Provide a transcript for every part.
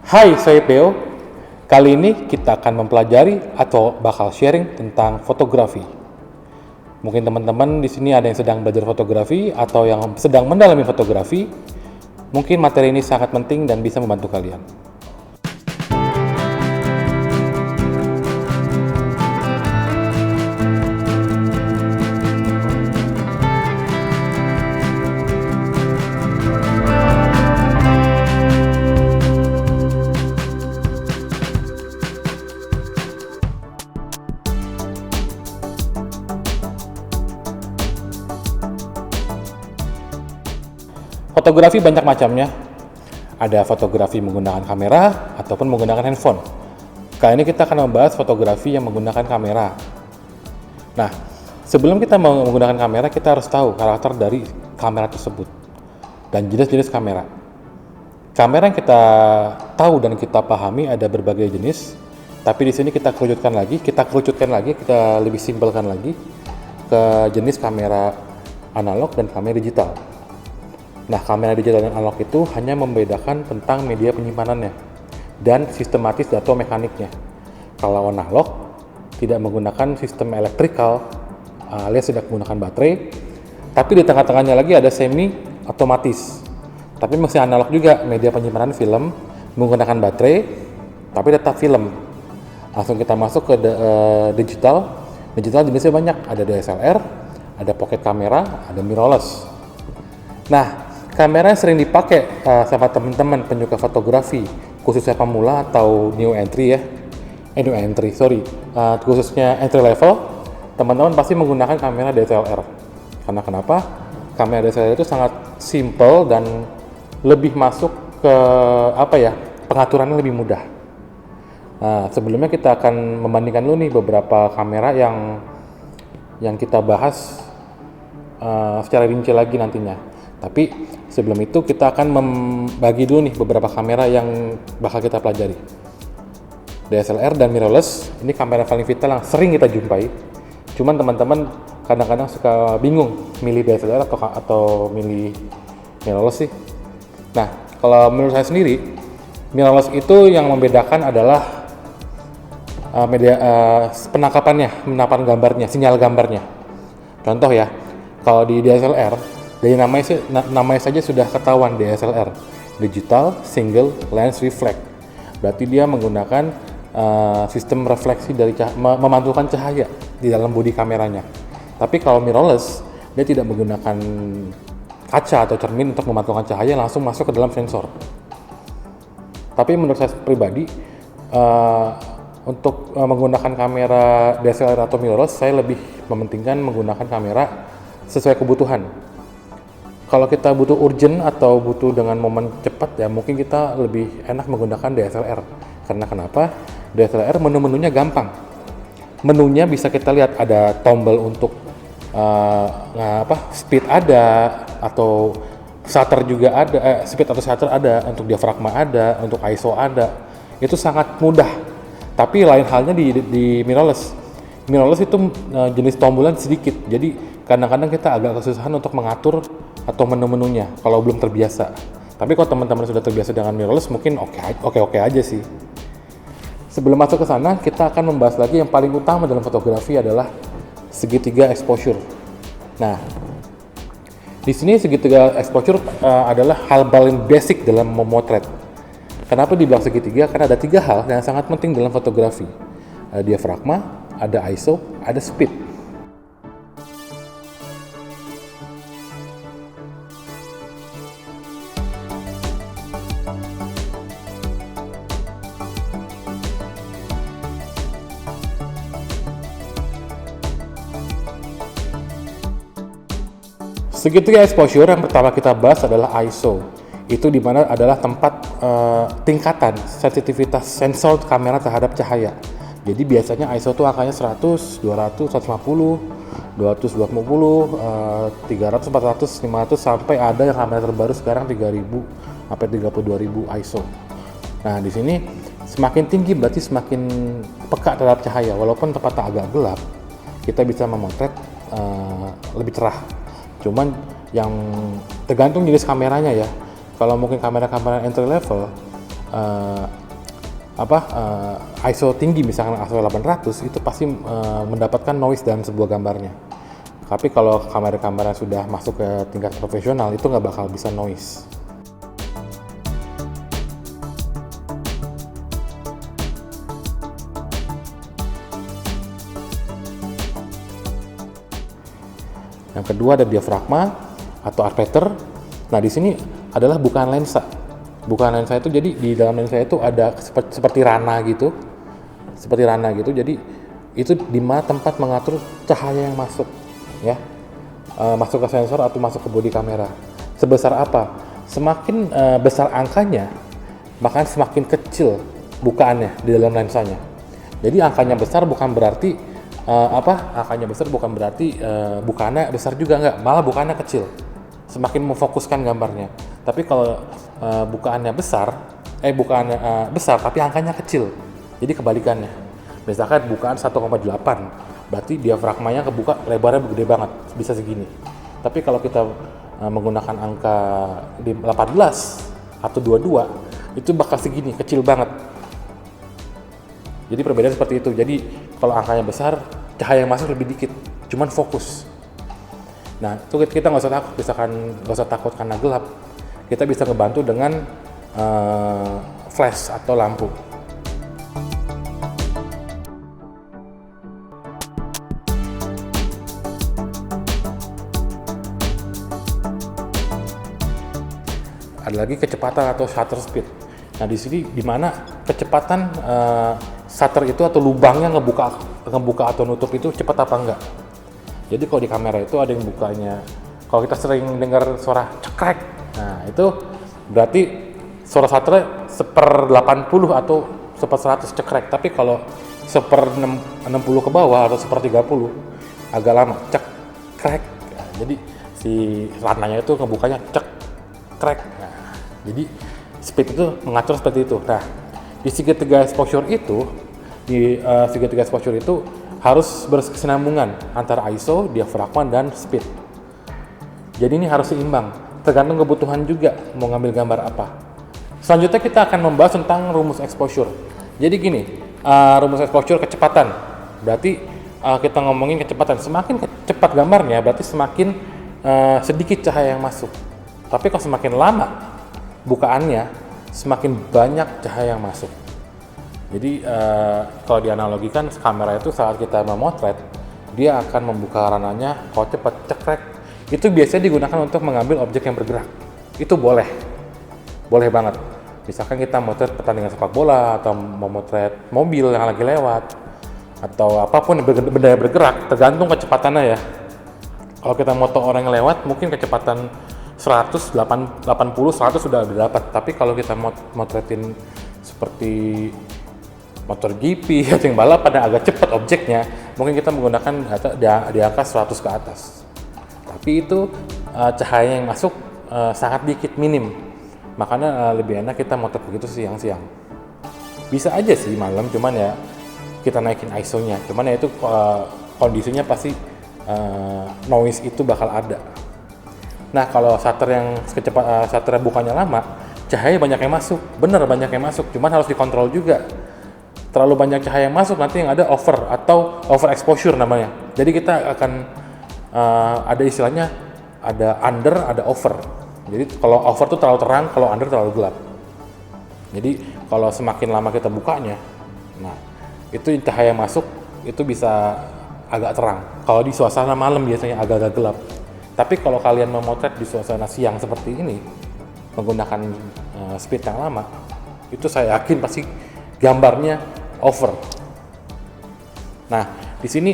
Hai, saya Theo. Kali ini kita akan mempelajari atau bakal sharing tentang fotografi. Mungkin teman-teman di sini ada yang sedang belajar fotografi atau yang sedang mendalami fotografi. Mungkin materi ini sangat penting dan bisa membantu kalian. Fotografi banyak macamnya. Ada fotografi menggunakan kamera ataupun menggunakan handphone. Kali ini kita akan membahas fotografi yang menggunakan kamera. Nah, sebelum kita menggunakan kamera, kita harus tahu karakter dari kamera tersebut dan jenis-jenis kamera. Kamera yang kita tahu dan kita pahami ada berbagai jenis, tapi di sini kita kerucutkan lagi, kita lebih simpelkan lagi ke jenis kamera analog dan kamera digital. Nah, kamera digital dan analog itu hanya membedakan tentang media penyimpanannya dan sistematis atau mekaniknya. Kalau analog tidak menggunakan sistem elektrikal alias tidak menggunakan baterai, tapi di tengah-tengahnya lagi ada semi otomatis. Tapi masih analog juga, media penyimpanan film menggunakan baterai, tapi tetap film. Langsung kita masuk ke digital. Digital jenisnya banyak, ada DSLR, ada pocket kamera, ada mirrorless. Nah, kamera yang sering dipakai sama teman-teman penyuka fotografi, khususnya pemula atau khususnya entry level, teman-teman pasti menggunakan kamera DSLR. Karena kenapa? Kamera DSLR itu sangat simple dan lebih masuk ke pengaturannya lebih mudah. Nah, sebelumnya kita akan membandingkan dulu nih beberapa kamera yang kita bahas secara rinci lagi nantinya. Tapi sebelum itu kita akan membagi dulu nih beberapa kamera yang bakal kita pelajari. DSLR dan mirrorless, ini kamera paling vital yang sering kita jumpai. Cuman teman-teman kadang-kadang suka bingung milih DSLR atau milih mirrorless sih. Nah, kalau menurut saya sendiri, mirrorless itu yang membedakan adalah penangkapan gambarnya, sinyal gambarnya. Contoh ya, kalau di DSLR dari namanya saja sudah ketahuan DSLR, Digital Single Lens Reflex. Berarti dia menggunakan sistem refleksi dari memantulkan cahaya di dalam bodi kameranya. Tapi kalau mirrorless, dia tidak menggunakan kaca atau cermin untuk memantulkan cahaya, langsung masuk ke dalam sensor. Tapi menurut saya pribadi, untuk menggunakan kamera DSLR atau mirrorless, saya lebih mementingkan menggunakan kamera sesuai kebutuhan. Kalau kita butuh urgent atau butuh dengan momen cepat, ya mungkin kita lebih enak menggunakan DSLR. Karena kenapa? DSLR menu-menunya gampang. Menunya bisa kita lihat, ada tombol untuk speed ada, atau shutter juga ada, speed atau shutter ada, untuk diafragma ada, untuk ISO ada. Itu sangat mudah. Tapi lain halnya di mirrorless. Mirrorless itu jenis tombolan sedikit. Jadi kadang-kadang kita agak kesusahan untuk mengatur atau menu-menunya kalau belum terbiasa. Tapi kalau teman-teman sudah terbiasa dengan mirrorless, mungkin oke aja sih. Sebelum masuk ke sana, kita akan membahas lagi yang paling utama dalam fotografi adalah segitiga exposure. Nah, di sini segitiga exposure adalah hal paling basic dalam memotret. Kenapa dibilang segitiga? Karena ada 3 hal yang sangat penting dalam fotografi. Ada diafragma, ada ISO, ada speed. Segitiga exposure yang pertama kita bahas adalah ISO. Itu dimana adalah tempat tingkatan sensitivitas sensor kamera terhadap cahaya. Jadi biasanya ISO itu angkanya 100, 200, 150, 250, 300, 400, 500, sampai ada yang kamera terbaru sekarang 3000 sampai 32.000 ISO. Nah, di sini semakin tinggi berarti semakin peka terhadap cahaya. Walaupun tempatnya agak gelap, kita bisa memotret lebih cerah. Cuman yang tergantung jenis kameranya ya. Kalau mungkin kamera-kamera entry level, ISO tinggi, misalkan ISO 800, itu pasti mendapatkan noise dalam sebuah gambarnya. Tapi kalau kamera-kamera sudah masuk ke tingkat profesional itu nggak bakal bisa noise. Yang kedua ada diafragma atau arpeter. Nah, di sini adalah bukaan lensa. Bukaan lensa itu jadi di dalam lensa itu ada seperti rana gitu. Seperti rana gitu. Jadi itu di mana tempat mengatur cahaya yang masuk, ya. Masuk ke sensor atau masuk ke bodi kamera. Sebesar apa? Semakin besar angkanya, maka semakin kecil bukaannya di dalam lensanya. Jadi angkanya besar bukan berarti angkanya besar bukan berarti bukaannya besar juga, enggak, malah bukaannya kecil, semakin memfokuskan gambarnya. Tapi kalau bukaannya besar tapi angkanya kecil, jadi kebalikannya. Misalkan bukaan 1,8, berarti diafragmanya kebuka, lebarnya gede banget, bisa segini. Tapi kalau kita menggunakan angka di 18 atau 22, itu bakal segini, kecil banget. Jadi perbedaan seperti itu. Jadi kalau angkanya besar, cahaya yang masuk lebih dikit, cuman fokus. Nah, itu kita nggak usah takut, misalkan nggak usah takut karena gelap. Kita bisa ngebantu dengan flash atau lampu. Ada lagi kecepatan atau shutter speed. Nah, di sini di mana kecepatan shutter itu atau lubangnya ngebuka atau nutup itu cepat apa enggak. Jadi kalau di kamera itu ada yang bukanya, kalau kita sering dengar suara cekrek, nah itu berarti suara shutternya 1/80 atau 1/100 cekrek. Tapi kalau 1/60 ke bawah atau 1/30 agak lama, cekrek. Nah, jadi si rananya itu ngebukanya cekrek. Nah, jadi speed itu mengatur seperti itu. Nah, di segitiga exposure itu harus berkesinambungan antara ISO, diafragma, dan speed. Jadi ini harus seimbang, tergantung kebutuhan juga mau ngambil gambar apa. Selanjutnya kita akan membahas tentang rumus exposure. Jadi gini, rumus exposure kecepatan. Berarti kita ngomongin kecepatan, semakin cepat gambarnya berarti semakin sedikit cahaya yang masuk. Tapi kalau semakin lama bukaannya, semakin banyak cahaya yang masuk. Jadi kalau dianalogikan, kamera itu saat kita memotret, dia akan membuka rananya kalau cepat, cekrek. Itu biasanya digunakan untuk mengambil objek yang bergerak. Itu boleh banget. Misalkan kita motret pertandingan sepak bola, atau memotret mobil yang lagi lewat, atau apapun benda yang bergerak, tergantung kecepatannya ya. Kalau kita moto orang yang lewat, mungkin kecepatan 100, 80, 100 sudah dapat. Tapi kalau kita motretin seperti motor GP atau yang balapan yang agak cepat objeknya, mungkin kita menggunakan di angka 100 ke atas. Tapi itu cahaya yang masuk sangat dikit, minim. Makanya lebih enak kita motret begitu siang-siang. Bisa aja sih malam, cuman ya kita naikin ISO-nya. Cuman ya itu kondisinya pasti noise itu bakal ada. Nah, kalau shutter bukanya lama, cahaya banyak yang masuk. Bener banyak yang masuk, cuman harus dikontrol juga. Terlalu banyak cahaya yang masuk, nanti yang ada over atau over exposure namanya. Jadi kita akan ada istilahnya, ada under, ada over. Jadi kalau over tuh terlalu terang, kalau under terlalu gelap. Jadi kalau semakin lama kita bukanya, nah itu cahaya masuk itu bisa agak terang. Kalau di suasana malam biasanya agak-agak gelap. Tapi kalau kalian memotret di suasana siang seperti ini menggunakan speed yang lama, itu saya yakin pasti gambarnya over. Nah, di sini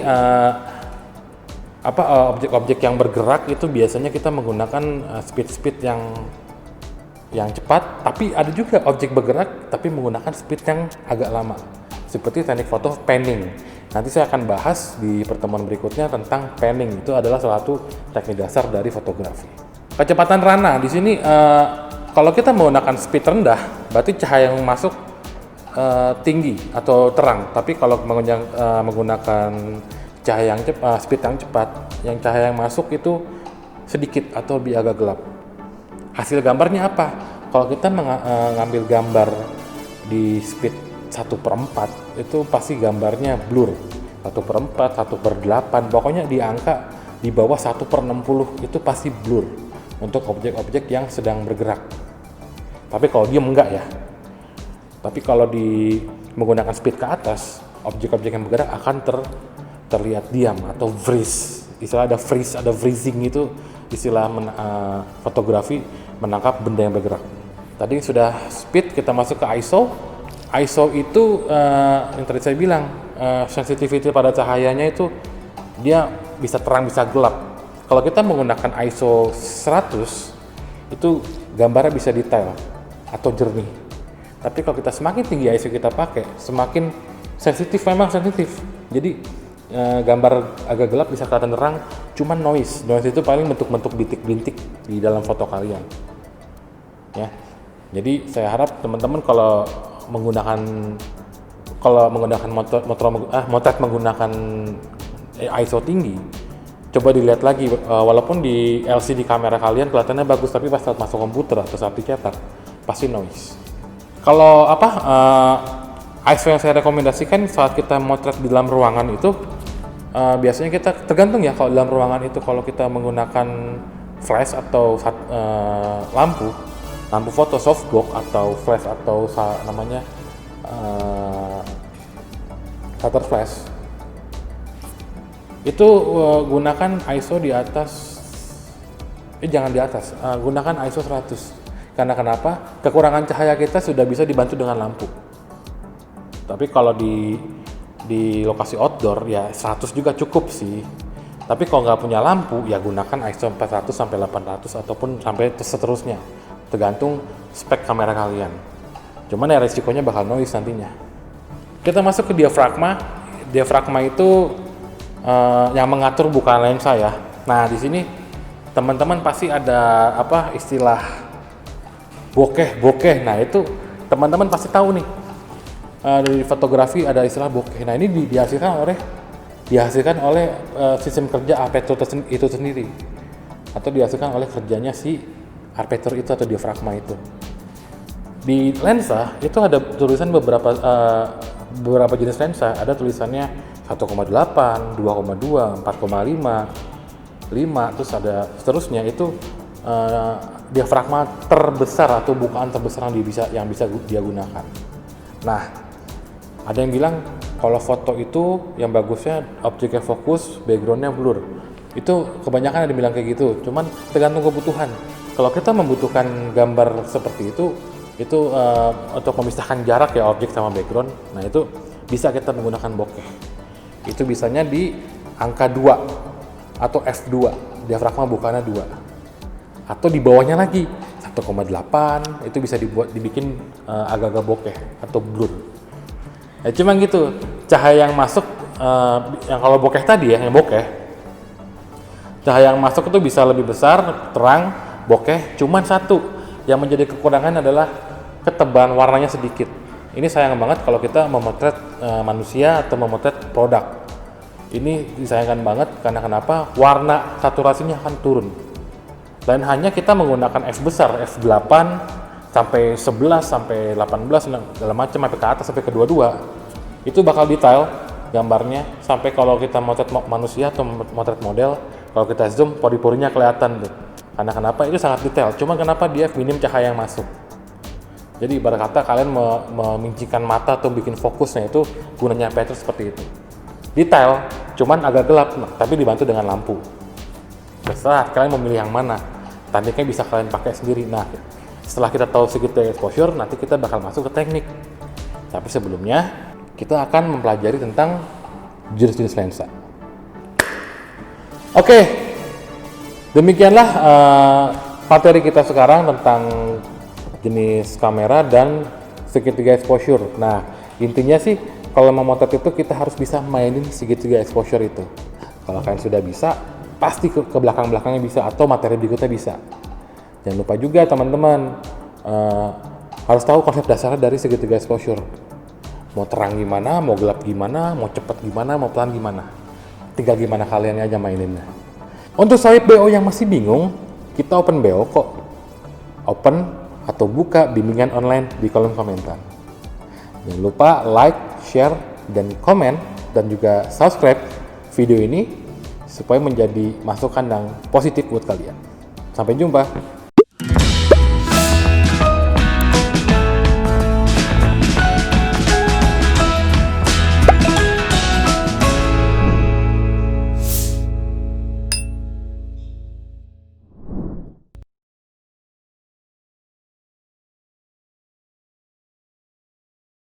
objek-objek yang bergerak itu biasanya kita menggunakan speed yang cepat, tapi ada juga objek bergerak tapi menggunakan speed yang agak lama. Seperti teknik foto panning. Nanti saya akan bahas di pertemuan berikutnya tentang panning. Itu adalah salah satu teknik dasar dari fotografi. Kecepatan rana di sini kalau kita menggunakan speed rendah, berarti cahaya yang masuk tinggi atau terang. Tapi kalau menggunakan cahaya yang cepat, speed yang cepat, yang cahaya yang masuk itu sedikit atau lebih agak gelap. Hasil gambarnya apa? Kalau kita mengambil gambar di speed 1/4 itu pasti gambarnya blur. 1/4, 1/8, pokoknya di angka di bawah 1/60 itu pasti blur untuk objek-objek yang sedang bergerak. Tapi kalau diam enggak ya. Tapi kalau menggunakan speed ke atas, objek-objek yang bergerak akan terlihat diam atau freeze. Istilah ada freeze, ada freezing, itu istilah fotografi menangkap benda yang bergerak. Tadi sudah speed, kita masuk ke ISO. ISO itu yang tadi saya bilang, sensitivity pada cahayanya itu dia bisa terang bisa gelap. Kalau kita menggunakan ISO 100 itu gambarnya bisa detail atau jernih. Tapi kalau kita semakin tinggi ISO kita pakai, semakin sensitif, memang sensitif. Jadi gambar agak gelap bisa kelihatan terang, cuman noise itu paling bentuk-bentuk bintik-bintik di dalam foto kalian. Ya, jadi saya harap teman-teman kalau menggunakan motret menggunakan ISO tinggi, coba dilihat lagi, walaupun di LCD kamera kalian kelihatannya bagus, tapi pas saat masuk komputer atau saat dicetak pasti noise. Kalau ISO yang saya rekomendasikan saat kita motret di dalam ruangan itu biasanya kita tergantung ya, kalau dalam ruangan itu kalau kita menggunakan flash atau lampu foto softbox atau flash atau namanya shutter flash itu gunakan ISO di atas jangan di atas, gunakan ISO 100. Karena kenapa? Kekurangan cahaya kita sudah bisa dibantu dengan lampu. Tapi kalau di lokasi outdoor ya 100 juga cukup sih. Tapi kalau nggak punya lampu ya gunakan ISO 400 sampai 800 ataupun sampai seterusnya. Tergantung spek kamera kalian. Cuman ya resikonya bakal noise nantinya. Kita masuk ke diafragma. Diafragma itu yang mengatur bukan lensa ya. Nah di sini teman-teman pasti ada istilah bokeh. Nah itu teman-teman pasti tahu nih, dari fotografi ada istilah bokeh. Nah ini dihasilkan oleh sistem kerja aperture itu sendiri, atau dihasilkan oleh kerjanya si aperture itu atau diafragma itu. Di lensa itu ada tulisan beberapa jenis lensa, ada tulisannya 1,8, 2,2, 4,5, 5, terus ada seterusnya. Itu diafragma terbesar atau bukaan terbesar yang bisa dia gunakan. Nah, ada yang bilang kalau foto itu yang bagusnya objeknya fokus, backgroundnya blur. Itu kebanyakan ada yang bilang kayak gitu. Cuman tergantung kebutuhan. Kalau kita membutuhkan gambar seperti itu untuk memisahkan jarak ya objek sama background. Nah itu bisa kita menggunakan bokeh. Itu bisanya di angka 2 atau f2, diafragma bukannya 2. Atau di bawahnya lagi 1,8 itu bisa dibikin agak-agak bokeh atau blur. Ya cuma gitu, cahaya yang masuk yang kalau bokeh tadi ya, yang bokeh, cahaya yang masuk itu bisa lebih besar, terang, bokeh. Cuman satu yang menjadi kekurangan adalah ketebalan warnanya sedikit. Ini sayang banget kalau kita memotret manusia atau memotret produk. Ini disayangkan banget karena kenapa? Warna saturasinya akan turun. Dan hanya kita menggunakan F besar, F8 sampai 11 sampai 18 dalam macam sampai ke atas sampai ke 22 itu bakal detail gambarnya, sampai kalau kita motret manusia atau motret model, kalau kita zoom pori-porinya kelihatan tuh. Karena kenapa? Itu sangat detail. Cuma kenapa dia minim cahaya yang masuk. Jadi ibarat kata kalian memincikan mata atau bikin fokusnya itu gunanya aperture seperti itu. Detail, cuman agak gelap, tapi dibantu dengan lampu. Terserah kalian memilih yang mana. Tekniknya bisa kalian pakai sendiri. Nah, setelah kita tahu segitu exposure, nanti kita bakal masuk ke teknik. Tapi sebelumnya, kita akan mempelajari tentang jenis-jenis lensa. Oke, demikianlah materi kita sekarang tentang jenis kamera dan segitiga exposure. Nah, intinya sih kalau memotret itu kita harus bisa mainin segitiga exposure itu. Kalau kalian sudah bisa, pasti ke belakang-belakangnya bisa, atau materi berikutnya bisa. Jangan lupa juga teman-teman harus tahu konsep dasarnya dari segitiga exposure. Mau terang gimana, mau gelap gimana, mau cepat gimana, mau pelan gimana. Tinggal gimana kalian aja maininnya. Untuk sohib BO yang masih bingung, kita open BO kok. Open atau buka bimbingan online di kolom komentar. Jangan lupa like, share, dan komen, dan juga subscribe video ini supaya menjadi masukan yang positif buat kalian. Sampai jumpa.